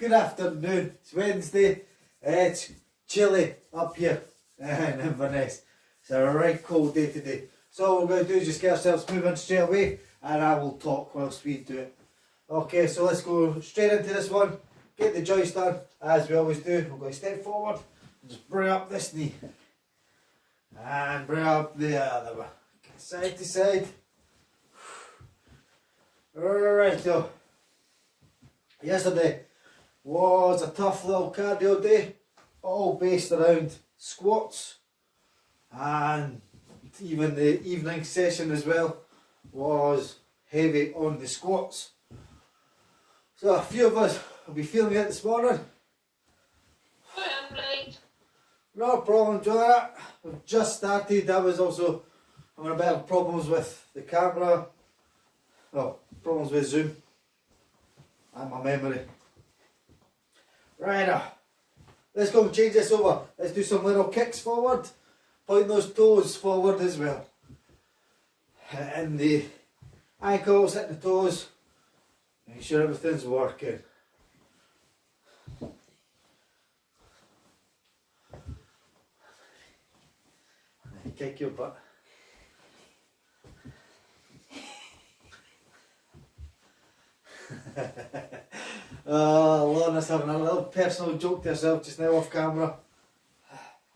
good afternoon. It's Wednesday. It's chilly up here in Inverness. It's a right cold day today. So what we're going to do is just get ourselves moving straight away, and I will talk whilst we do it. Okay, so let's go straight into this one. Get the joist done, as we always do. We're going to step forward, and just bring up this knee. And bring up the other one. Side to side. Alright, so yesterday was a tough little cardio day, all based around squats, and even the evening session as well was heavy on the squats. So a few of us will be feeling it this morning. No problem, Joanna. We've just started. I was also having a bit of problems with the camera. Oh, problems with Zoom and my memory. Right, let's go and change this over. Let's do some little kicks forward. Point those toes forward as well. Hitting the ankles, hitting the toes. Make sure everything's working. Kick your butt. Lorna's having a little personal joke to herself just now off camera.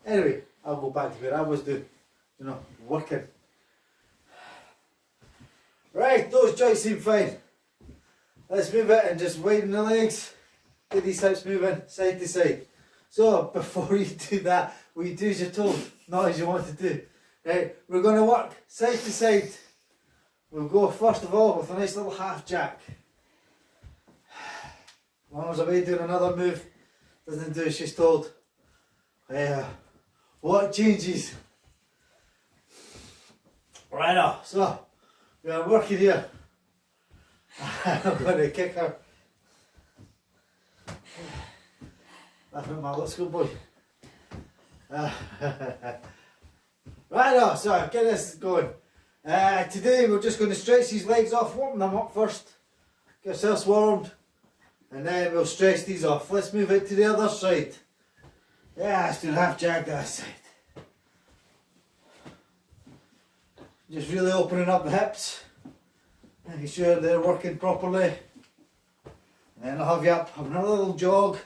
Anyway, I'll go back to where I was doing, working. Right, those joints seem fine. Let's move it and just widen the legs. Get these hips moving side to side. So before you do that, what you do as you're told, not as you want to do. Right, we're going to work side to side. We'll go first of all with a nice little half jack. Mama's away doing another move, doesn't do as she's told. What changes? Right now, so we are working here. I'm going to kick her. Laugh at my little schoolboy. Right now, so get this going. Today we're just going to stretch these legs off, warm them up first. Get ourselves warmed. And then we'll stretch these off. Let's move it to the other side. Yeah, let's do a half jack that side. Just really opening up the hips. Making sure they're working properly. And then I'll have you up, have another little jog.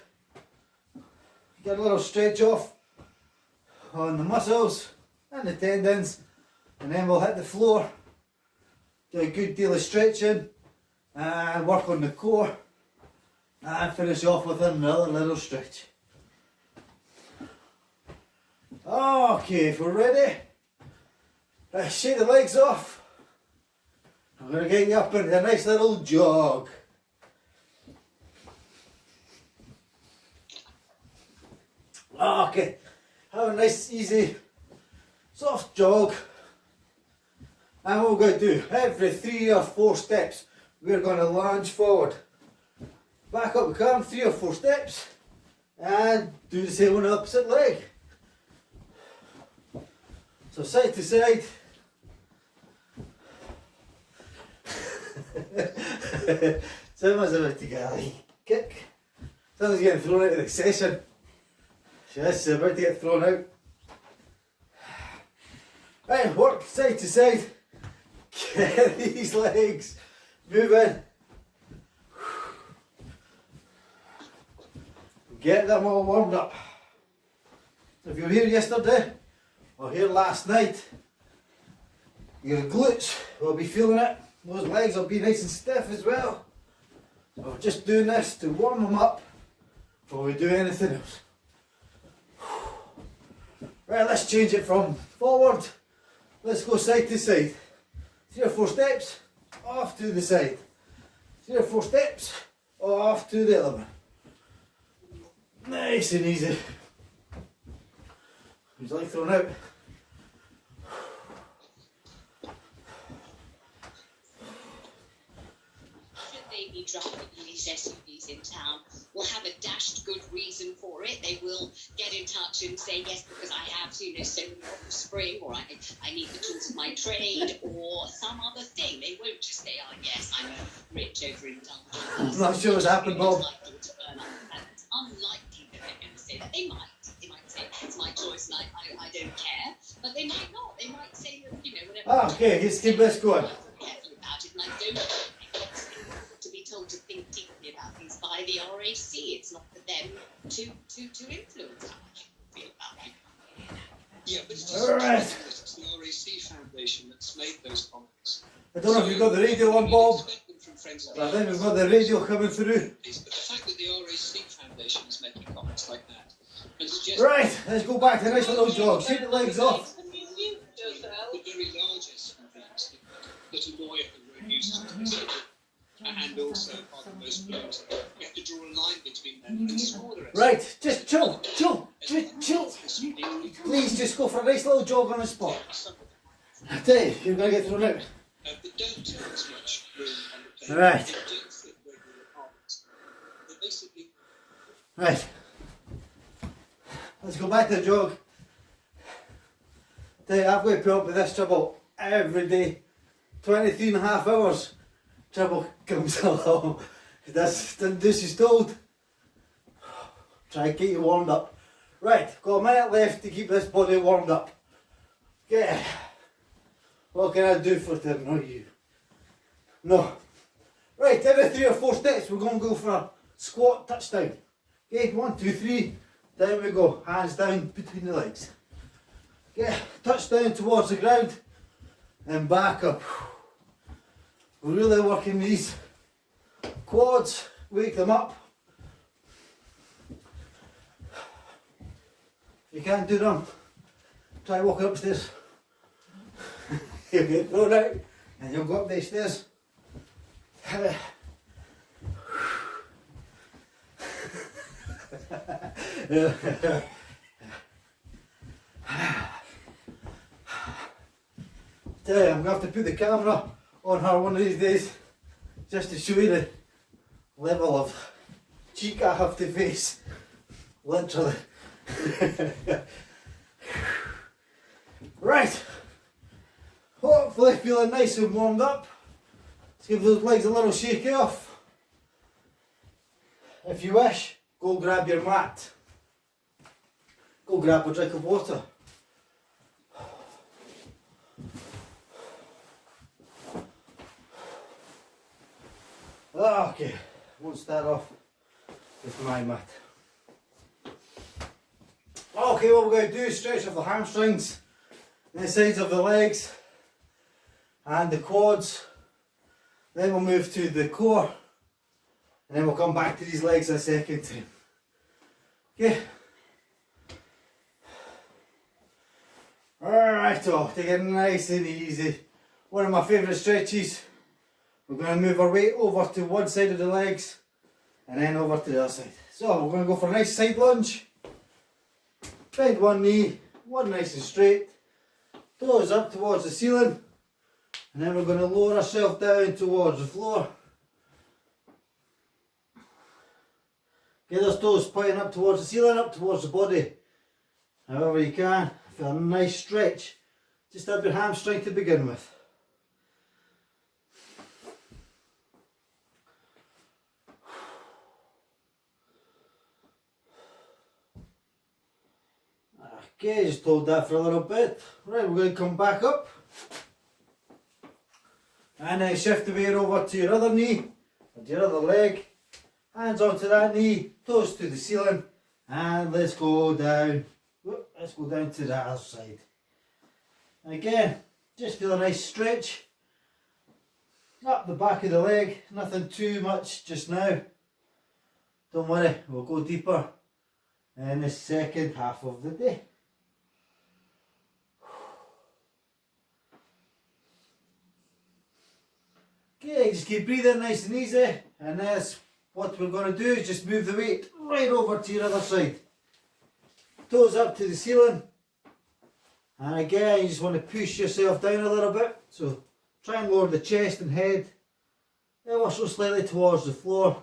Get a little stretch off on the muscles and the tendons. And then we'll hit the floor. Do a good deal of stretching. And work on the core. And finish off with another little stretch. Okay, if we're ready, let's shake the legs off. I'm going to get you up into a nice little jog. Okay, have a nice, easy, soft jog. And what we're going to do, every 3 or 4 steps, we're going to lunge forward. Back up we come, 3 or 4 steps, and do the same on the opposite leg. So side to side. Someone's about to get a kick. Someone's getting thrown out of the session. She's about to get thrown out. Right, work side to side. Get these legs moving. Get them all warmed up. So if you were here yesterday or here last night, your glutes will be feeling it. Those legs will be nice and stiff as well. So we're just doing this to warm them up before we do anything else. Right, let's change it from forward. Let's go side to side. 3 or 4 steps, off to the side. 3 or 4 steps, off to the other one. Nice and easy. Who's like thrown out? Should they be driving these SUVs in town, will have a dashed good reason for it. They will get in touch and say, yes, because I have, so many offspring, or I need the tools of my trade, or some other thing. They won't just say, oh, yes, I'm a rich, overindulgent. I'm not sure what's happened, Bob. Okay, let's keep this going. Careful about it, and I don't want to be told to think deeply about things by the RAC. It's not for them to influence how I feel about it. Yeah, but it's just Alright. it's the RAC Foundation that's made those comments. I don't know if you've got the radio on, You'd Bob. expect them from friends of But I the think we've got the radio coming through. But the fact that the RAC Foundation is making comments like that and suggesting Right, let's go back to a nice little jog. Shake the legs off. the very largest things that a lawyer who uses to consider, and also are the most fluent, we have to draw a line between them and smaller. Right, just chill. Please just go for a nice little jog on the spot. I tell you, you're going to get thrown out. But don't take as much room on the plane. Right. They don't fit regular apartments. They're basically Right. Let's go back to the jog. Tell you, I've got to put up with this trouble every day. 23 and a half hours. Trouble comes along. This is told. Try and get you warmed up. Right, got a minute left to keep this body warmed up. Okay. What can I do for to annoy you? No. Right, every 3 or 4 steps we're going to go for a squat touchdown. Okay, 1, 2, 3. Down we go. Hands down between the legs. Okay, touchdown towards the ground. And back up. We're really working these quads. Wake them up. If you can't do them, try walking upstairs. You'll get thrown out and you'll go up the stairs. Tell you, I'm going to have to put the camera on her one of these days just to show you the level of cheek I have to face. Literally. Right. Hopefully feeling nice and warmed up. Let's give those legs a little shake off. If you wish, go grab your mat. Go grab a drink of water. Okay, won't start off with my mat. Okay, what we're going to do is stretch off the hamstrings, the sides of the legs and the quads. Then we'll move to the core and then we'll come back to these legs a second time. Okay. Alright, take it nice and easy. One of my favourite stretches. We're going to move our weight over to one side of the legs and then over to the other side. So we're going to go for a nice side lunge. Bend one knee, one nice and straight. Toes up towards the ceiling. And then we're going to lower ourselves down towards the floor. Get those toes pointing up towards the ceiling, up towards the body. However you can. Feel a nice stretch. Just have your hamstring to begin with. Okay, just hold that for a little bit. Right, we're going to come back up. And then shift the weight over to your other knee, and your other leg. Hands onto that knee, toes to the ceiling. And let's go down. Let's go down to the other side. And again, just feel a nice stretch. Up the back of the leg, nothing too much just now. Don't worry, we'll go deeper in the second half of the day. Okay, just keep breathing nice and easy, and that's what we're going to do is just move the weight right over to your other side. Toes up to the ceiling, and again you just want to push yourself down a little bit, so try and lower the chest and head ever so slightly towards the floor,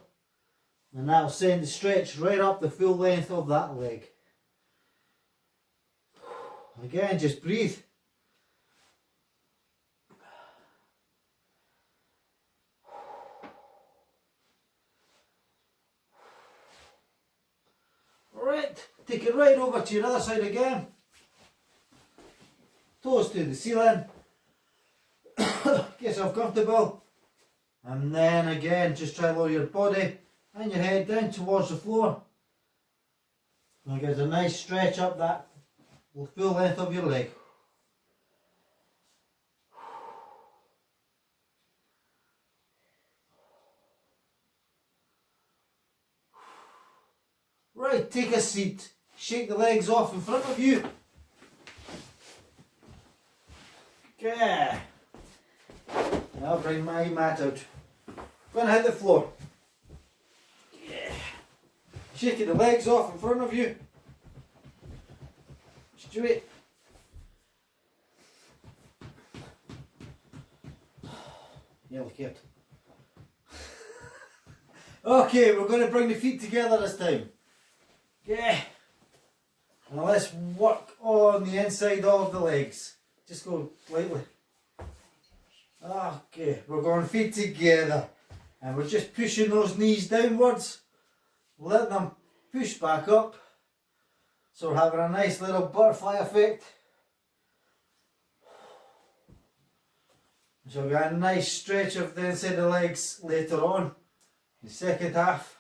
and that'll send the stretch right up the full length of that leg. Again, just breathe. Right, take it right over to your other side again. Toes to the ceiling. get yourself comfortable. And then again, just try to lower your body and your head down towards the floor. And get a nice stretch up that full length of your leg. Right, take a seat. Shake the legs off in front of you. Okay. Now bring my mat out. Gonna hit the floor. Yeah. Shaking the legs off in front of you. Straight. Yellow kid. Okay, we're going to bring the feet together this time. Yeah. Now let's work on the inside of the legs. Just go lightly. Okay, we're going feet together. And we're just pushing those knees downwards. Let them push back up. So we're having a nice little butterfly effect. So we've got a nice stretch of the inside of the legs later on. The second half.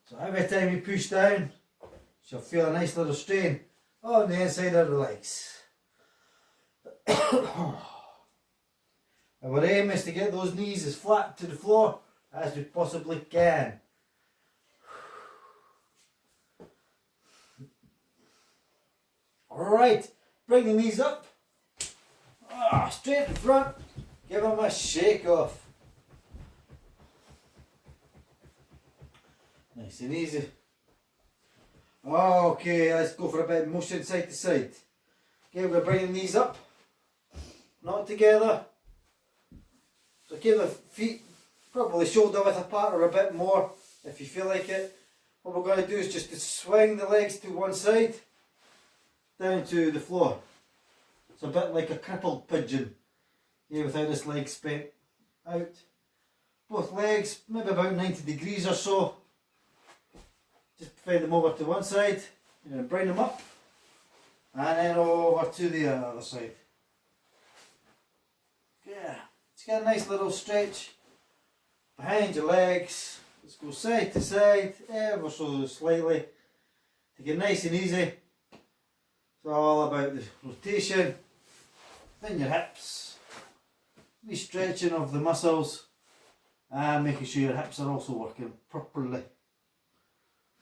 So every time you push down, you'll feel a nice little strain on the inside of the legs. And our aim is to get those knees as flat to the floor as we possibly can. Alright, bring the knees up. Straight in front. Give them a shake off. Nice and easy. Okay, let's go for a bit of motion side to side. Okay, we're going to bring the knees up. Not together. So keep the feet probably shoulder width apart or a bit more if you feel like it. What we're going to do is just to swing the legs to one side down to the floor. It's a bit like a crippled pigeon. Yeah, without his legs bent out. Both legs maybe about 90 degrees or so. Just bend them over to one side, you're going to bring them up and then over to the other side. Yeah, it's got a nice little stretch behind your legs. Let's go side to side, ever so slightly. Take it nice and easy. It's all about the rotation within your hips, the stretching of the muscles and making sure your hips are also working properly.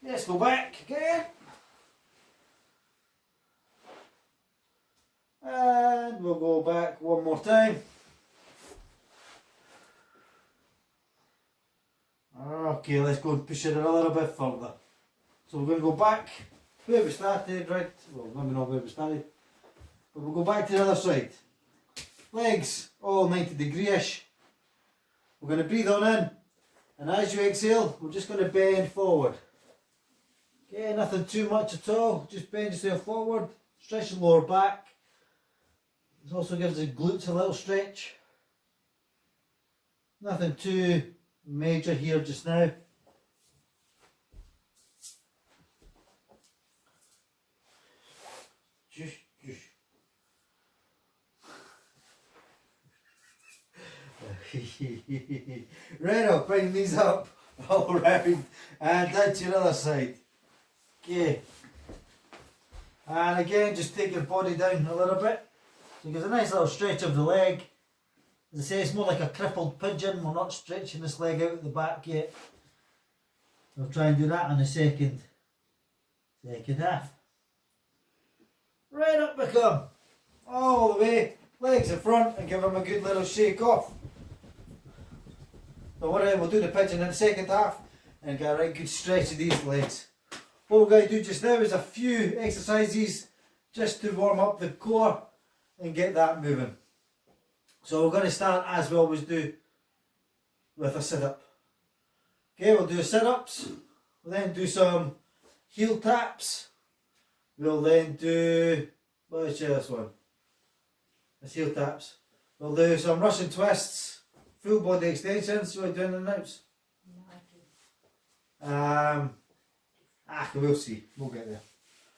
Let's go back again. And we'll go back one more time. Okay, let's go and push it a little bit further. So we're going to go back where we started, right? Well, maybe not where we started. But we'll go back to the other side. Legs all 90 degree-ish. We're going to breathe on in. And as you exhale, we're just going to bend forward. Okay, nothing too much at all, just bend yourself forward, stretch the lower back. This also gives the glutes a little stretch. Nothing too major here just now. Right, I'll bring these up all round and down to your other side. Okay, and again just take your body down a little bit. So you get a nice little stretch of the leg. As I say, it's more like a crippled pigeon. We're not stretching this leg out at the back yet. We'll try and do that in the second half. Right up we come, all the way, legs in front, and give them a good little shake off. So we'll do the pigeon in the second half and get a right good stretch of these legs. What we're going to do just now is a few exercises just to warm up the core and get that moving. So we're going to start as we always do with a sit-up. Okay, we'll do sit-ups, we'll then do some heel taps, we'll then do, let's try this one, it's heel taps. We'll do some Russian twists, full body extensions. You want to do anything else? No, I do. We'll see. We'll get there.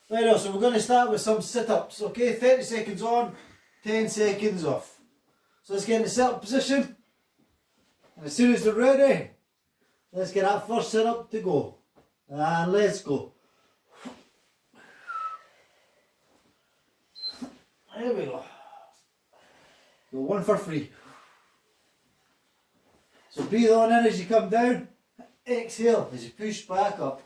Right, so we're going to start with some sit-ups, okay? 30 seconds on, 10 seconds off. So let's get in the sit-up position. And as soon as they're ready, let's get that first sit-up to go. And let's go. There we go. Go one for free. So breathe on in as you come down. Exhale as you push back up.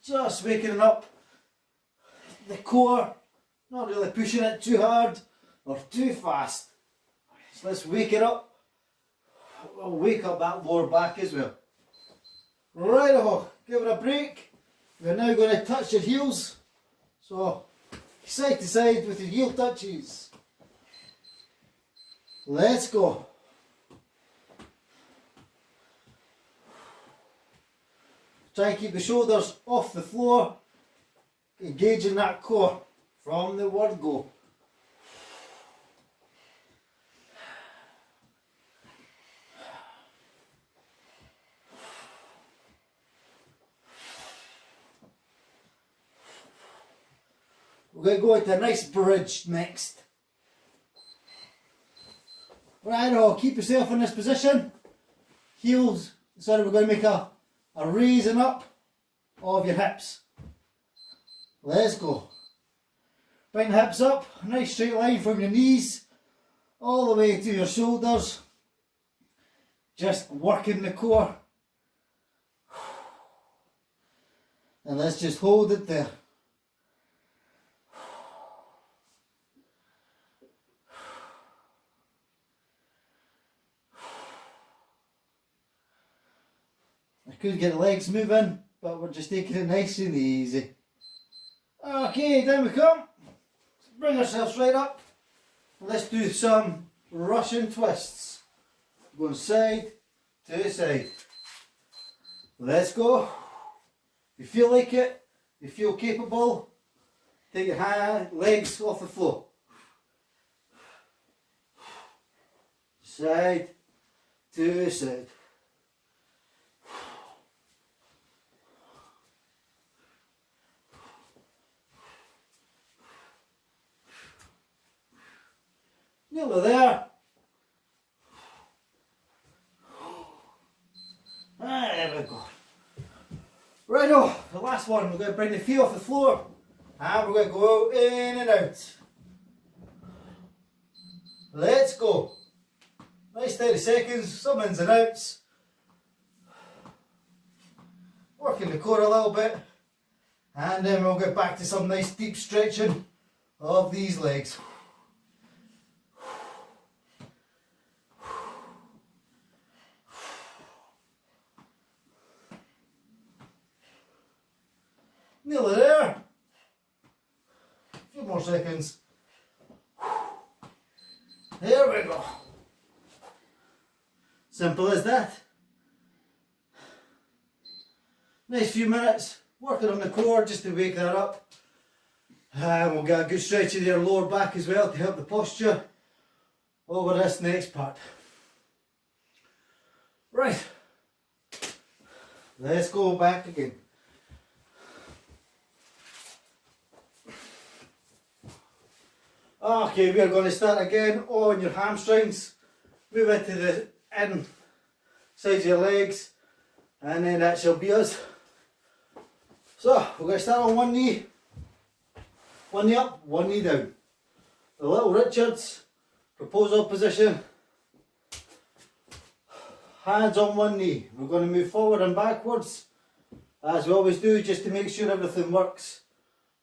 Just waking up the core, not really pushing it too hard or too fast. So let's wake it up. We'll wake up that lower back as well. Right, give it a break. We're now going to touch your heels. So side to side with your heel touches. Let's go. Try and keep the shoulders off the floor, engaging that core from the word go. We're going to go into a nice bridge next. Right, keep yourself in this position. Heels, sorry, we're going to make a raising up of your hips. Let's go. Bring the hips up, a nice straight line from your knees all the way to your shoulders. Just working the core. And let's just hold it there. I could get the legs moving, but we're just taking it nice and easy. Okay, down we come. Let's bring ourselves right up. Let's do some Russian twists. Going side to side. Let's go. If you feel like it, if you feel capable, take your legs off the floor. Side to side. Nearly there. There we go. Righto, the last one, we're going to bring the feet off the floor and we're going to go in and out. Let's go. Nice 30 seconds, some ins and outs. Working the core a little bit and then we'll get back to some nice deep stretching of these legs. Nearly there. A few more seconds. There we go. Simple as that. Nice few minutes working on the core just to wake that up. And we'll get a good stretch of your lower back as well to help the posture over this next part. Right. Let's go back again. Okay, we are going to start again on your hamstrings. Move into the inside of your legs, and then that shall be us. So, we're going to start on one knee up, one knee down. The Little Richards, proposal position. Hands on one knee. We're going to move forward and backwards, as we always do, just to make sure everything works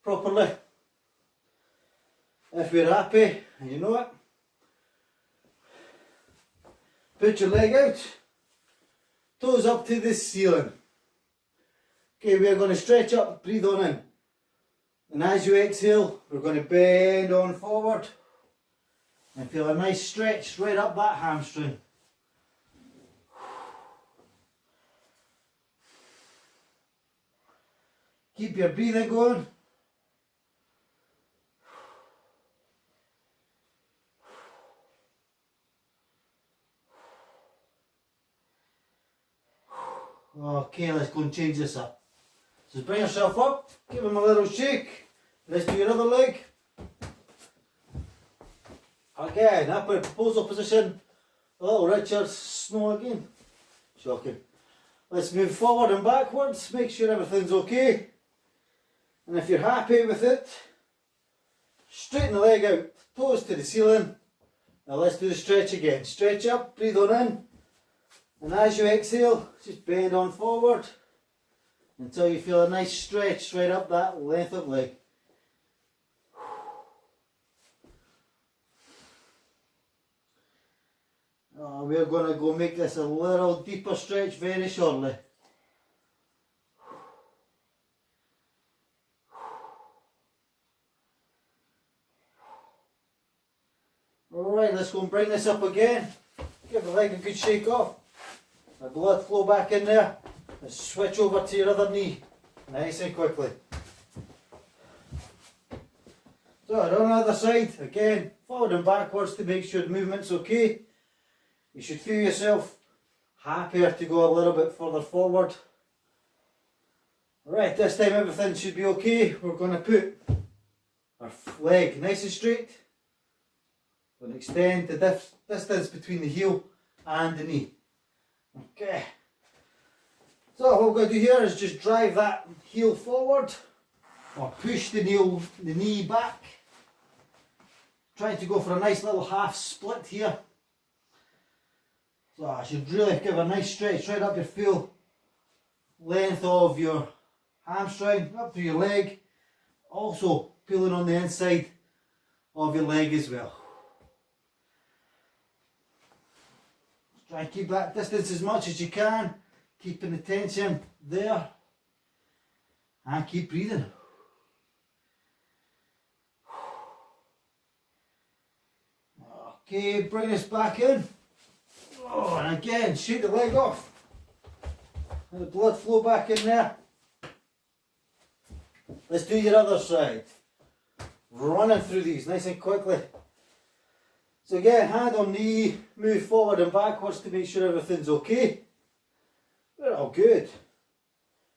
properly. If we're happy, and you know it, put your leg out, toes up to the ceiling. Okay, we are going to stretch up, breathe on in. And as you exhale, we're going to bend on forward and feel a nice stretch right up that hamstring. Keep your breathing going. Okay, let's go and change this up. So bring yourself up, give him a little shake. Let's do your other leg. Again, up in proposal position. Little Richard Snow again. Shocking. Let's move forward and backwards, make sure everything's okay. And if you're happy with it, straighten the leg out, toes to the ceiling. Now let's do the stretch again. Stretch up, breathe on in. And as you exhale, just bend on forward until you feel a nice stretch right up that length of leg. We're going to go make this a little deeper stretch very shortly. Alright, let's go and bring this up again. Give the leg a good shake off. The blood flow back in there. And switch over to your other knee. Nice and quickly. So on the other side, again, forward and backwards to make sure the movement's okay. You should feel yourself happier to go a little bit further forward. Right, this time everything should be okay. We're going to put our leg nice and straight. We're going to extend the distance between the heel and the knee. Okay. So what we're going to do here is just drive that heel forward or push the knee back. Trying to go for a nice little half split here. So I should really give a nice stretch right up your full length of your hamstring, up through your leg. Also pulling on the inside of your leg as well. Try and keep that distance as much as you can, keeping the tension there, and keep breathing. Okay, bring this back in. Oh, and again, shake the leg off. Let the blood flow back in there. Let's do your other side. Running through these nice and quickly. So again, hand on knee, move forward and backwards to make sure everything's okay. We're all good.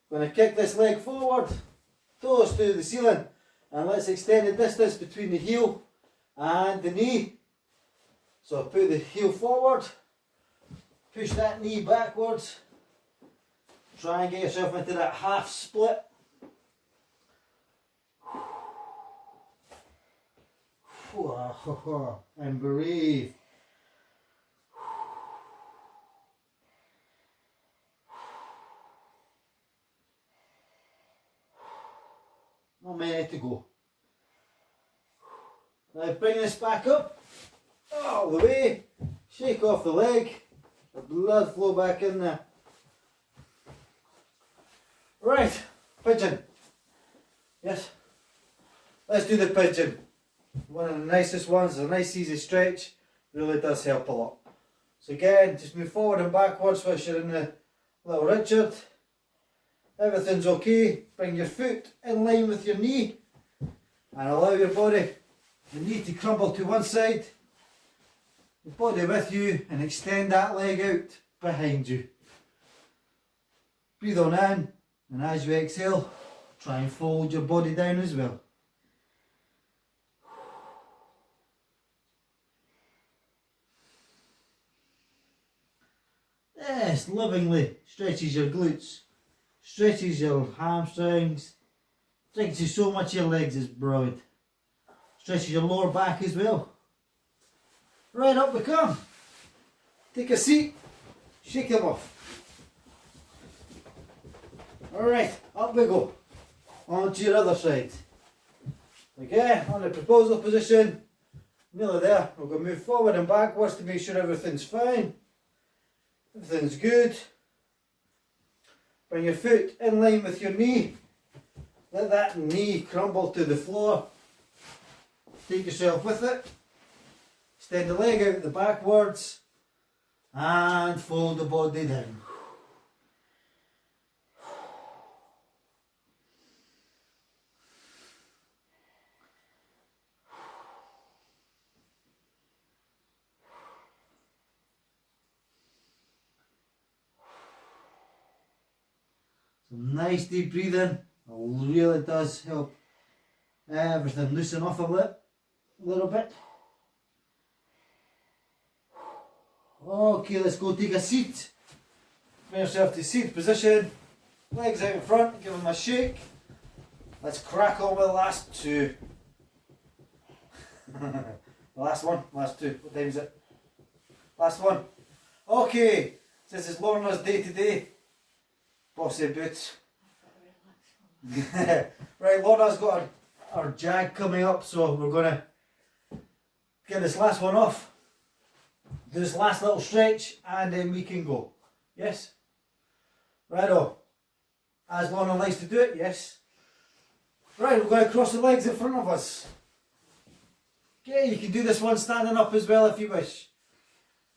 Going to kick this leg forward, toes to the ceiling, and let's extend the distance between the heel and the knee. So put the heel forward, push that knee backwards, try and get yourself into that half split. And breathe. Not many to go. Now bring this back up, all the way, shake off the leg, the blood flow back in there. Right, pigeon. Yes, let's do the pigeon. One of the nicest ones, a nice easy stretch, really does help a lot. So again, just move forward and backwards whilst you're in the little Richard. Everything's okay, bring your foot in line with your knee and allow your body, the knee to crumble to one side, the body with you, and extend that leg out behind you. Breathe on in, and as you exhale, try and fold your body down as well. Yes, lovingly stretches your glutes, stretches your hamstrings, stretches so much your legs, is brilliant. Stretches your lower back as well. Right, up we come. Take a seat, shake them off. Alright, up we go. On to your other side. Again, on the proposal position, nearly there. We're going to move forward and backwards to make sure everything's fine. Everything's good. Bring your foot in line with your knee. Let that knee crumble to the floor. Take yourself with it. Extend the leg out the backwards. And fold the body down. Some nice deep breathing. It really does help everything loosen off a little bit. Okay, let's go take a seat. Bring yourself to seat position. Legs out in front, give them a shake. Let's crack on with the last two. The last one, last two. What time is it? Last one. Okay, this is Lorna's day to day. Bossy boots. Right, Lorna's got our jag coming up, so we're going to get this last one off. Do this last little stretch and then we can go. Yes? Righto. As Lorna likes to do it, yes. Right, we're going to cross the legs in front of us. Okay, you can do this one standing up as well if you wish.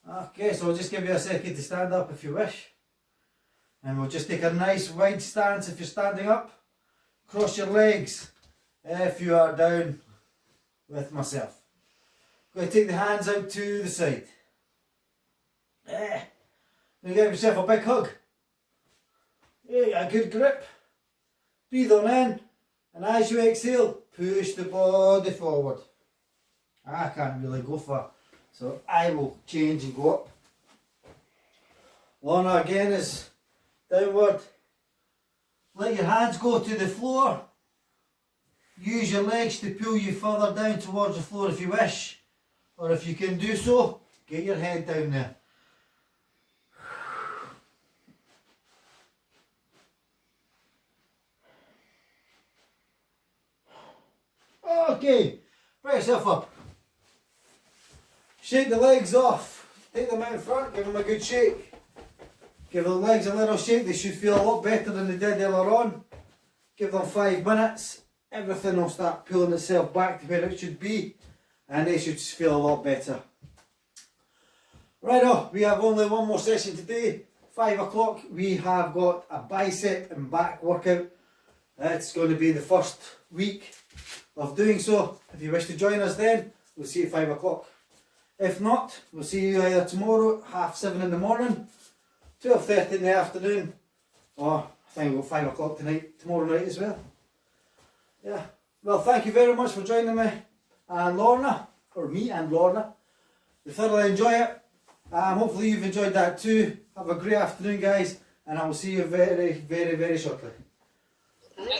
Okay, so I'll just give you a second to stand up if you wish. And we'll just take a nice wide stance if you're standing up. Cross your legs if you are down with myself. Going to take the hands out to the side. Now give yourself a big hug. Yeah, a good grip. Breathe on in, and as you exhale, push the body forward. I can't really go far, so I will change and go up. Lorna again is downward. Let your hands go to the floor. Use your legs to pull you further down towards the floor if you wish, or if you can do so, get your head down there. Okay, bring yourself up. Shake the legs off. Take them out in front, give them a good shake. Give the legs a little shake, they should feel a lot better than they did earlier on. Give them 5 minutes, everything will start pulling itself back to where it should be, and they should feel a lot better. Righto, we have only one more session today. 5 o'clock, we have got a bicep and back workout. It's going to be the first week of doing so. If you wish to join us then, we'll see you at 5 o'clock. If not, we'll see you either tomorrow at 7:30 in the morning, 12:30 in the afternoon, or I think we'll go 5 o'clock tonight, tomorrow night as well. Yeah, well, thank you very much for joining me and Lorna, or me and Lorna. We thoroughly enjoy it. Hopefully you've enjoyed that too. Have a great afternoon, guys, and I will see you very, very, very shortly.